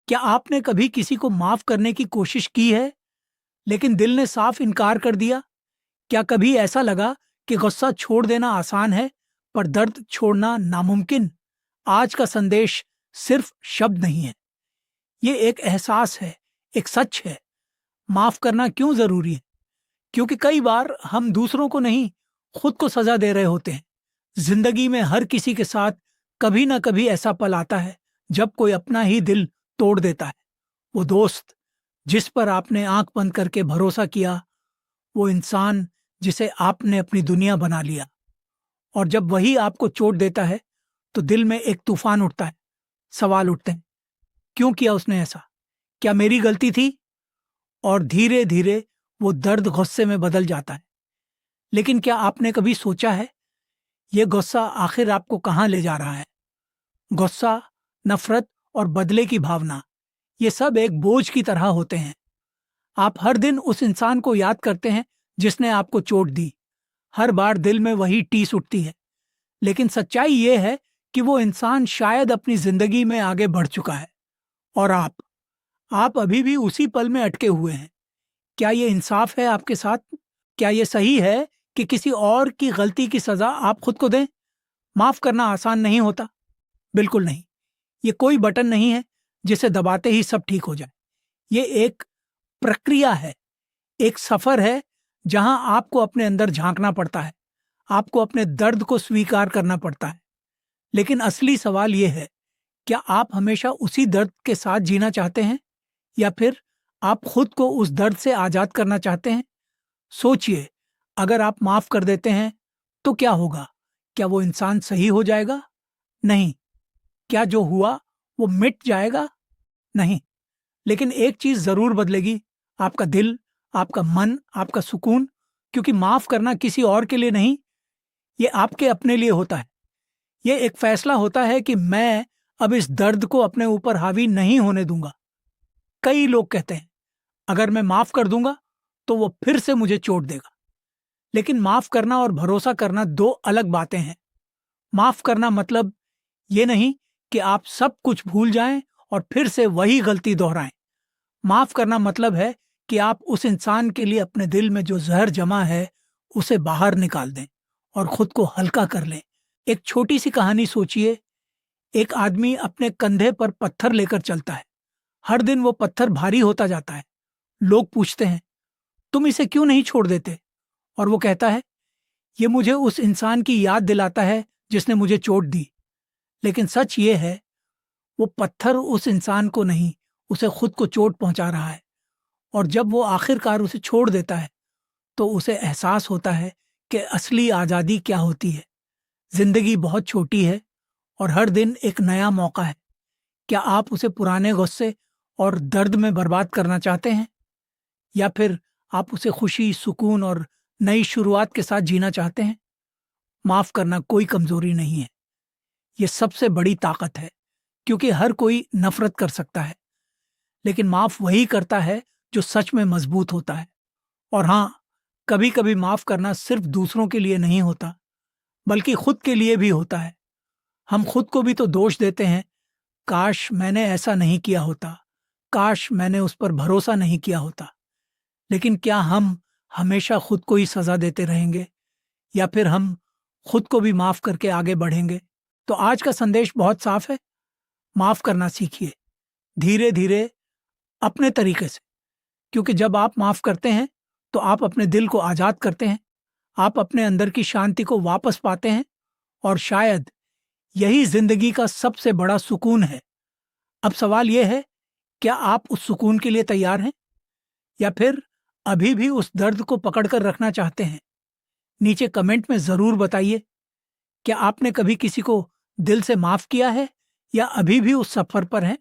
क्या आपने कभी किसी को माफ करने की कोशिश की है, लेकिन दिल ने साफ इनकार कर दिया? क्या कभी ऐसा लगा कि गुस्सा छोड़ देना आसान है, पर दर्द छोड़ना नामुमकिन? आज का संदेश सिर्फ शब्द नहीं है, ये एक एहसास है, एक सच है। माफ करना क्यों जरूरी है? क्योंकि कई बार हम दूसरों को नहीं, खुद को सजा दे रहे होते हैं। जिंदगी में हर किसी के साथ कभी ना कभी ऐसा पल आता है जब कोई अपना ही दिल तोड़ देता है। वो दोस्त जिस पर आपने आंख बंद करके भरोसा किया, वो इंसान जिसे आपने अपनी दुनिया बना लिया, और जब वही आपको चोट देता है तो दिल में एक तूफान उठता है। सवाल उठते हैं, क्यों किया उसने ऐसा? क्या मेरी गलती थी? और धीरे धीरे वो दर्द गुस्से में बदल जाता है। लेकिन क्या आपने कभी सोचा है, ये गुस्सा आखिर आपको कहाँ ले जा रहा है? गुस्सा, नफरत और बदले की भावना, ये सब एक बोझ की तरह होते हैं। आप हर दिन उस इंसान को याद करते हैं जिसने आपको चोट दी। हर बार दिल में वही टीस उठती है। लेकिन सच्चाई ये है कि वो इंसान शायद अपनी जिंदगी में आगे बढ़ चुका है, और आप अभी भी उसी पल में अटके हुए हैं। क्या ये इंसाफ है आपके साथ? क्या ये सही है कि किसी और की गलती की सजा आप खुद को दें? माफ करना आसान नहीं होता, बिल्कुल नहीं। ये कोई बटन नहीं है जिसे दबाते ही सब ठीक हो जाए। ये एक प्रक्रिया है, एक सफर है जहां आपको अपने अंदर झांकना पड़ता है, आपको अपने दर्द को स्वीकार करना पड़ता है। लेकिन असली सवाल यह है, क्या आप हमेशा उसी दर्द के साथ जीना चाहते हैं, या फिर आप खुद को उस दर्द से आजाद करना चाहते हैं? सोचिए, अगर आप माफ कर देते हैं तो क्या होगा? क्या वो इंसान सही हो जाएगा? नहीं। क्या जो हुआ वो मिट जाएगा? नहीं। लेकिन एक चीज जरूर बदलेगी, आपका दिल, आपका मन, आपका सुकून। क्योंकि माफ करना किसी और के लिए नहीं, ये आपके अपने लिए होता है। ये एक फैसला होता है कि मैं अब इस दर्द को अपने ऊपर हावी नहीं होने दूंगा। कई लोग कहते हैं, अगर मैं माफ कर दूंगा तो वो फिर से मुझे चोट देगा। लेकिन माफ करना और भरोसा करना दो अलग बातें हैं। माफ करना मतलब ये नहीं कि आप सब कुछ भूल जाएं और फिर से वही गलती दोहराएं। माफ करना मतलब है कि आप उस इंसान के लिए अपने दिल में जो जहर जमा है उसे बाहर निकाल दें और खुद को हल्का कर लें। एक छोटी सी कहानी सोचिए। एक आदमी अपने कंधे पर पत्थर लेकर चलता है। हर दिन वो पत्थर भारी होता जाता है। लोग पूछते हैं, तुम इसे क्यों नहीं छोड़ देते? और वो कहता है, ये मुझे उस इंसान की याद दिलाता है जिसने मुझे चोट दी। लेकिन सच ये है, वो पत्थर उस इंसान को नहीं, उसे खुद को चोट पहुंचा रहा है। और जब वो आखिरकार उसे छोड़ देता है तो उसे एहसास होता है कि असली आज़ादी क्या होती है। जिंदगी बहुत छोटी है और हर दिन एक नया मौका है। क्या आप उसे पुराने गुस्से और दर्द में बर्बाद करना चाहते हैं, या फिर आप उसे खुशी, सुकून और नई शुरुआत के साथ जीना चाहते हैं? माफ करना कोई कमजोरी नहीं है, ये सबसे बड़ी ताकत है। क्योंकि हर कोई नफरत कर सकता है, लेकिन माफ वही करता है जो सच में मजबूत होता है। और हाँ, कभी कभी माफ करना सिर्फ दूसरों के लिए नहीं होता, बल्कि खुद के लिए भी होता है। हम खुद को भी तो दोष देते हैं, काश मैंने ऐसा नहीं किया होता, काश मैंने उस पर भरोसा नहीं किया होता। लेकिन क्या हम हमेशा खुद को ही सजा देते रहेंगे, या फिर हम खुद को भी माफ करके आगे बढ़ेंगे? तो आज का संदेश बहुत साफ है, माफ करना सीखिए, धीरे धीरे, अपने तरीके से। क्योंकि जब आप माफ करते हैं तो आप अपने दिल को आजाद करते हैं, आप अपने अंदर की शांति को वापस पाते हैं, और शायद यही जिंदगी का सबसे बड़ा सुकून है। अब सवाल यह है, क्या आप उस सुकून के लिए तैयार हैं, या फिर अभी भी उस दर्द को पकड़कर रखना चाहते हैं? नीचे कमेंट में जरूर बताइए, क्या आपने कभी किसी को दिल से माफ किया है, या अभी भी उस सफर पर हैं?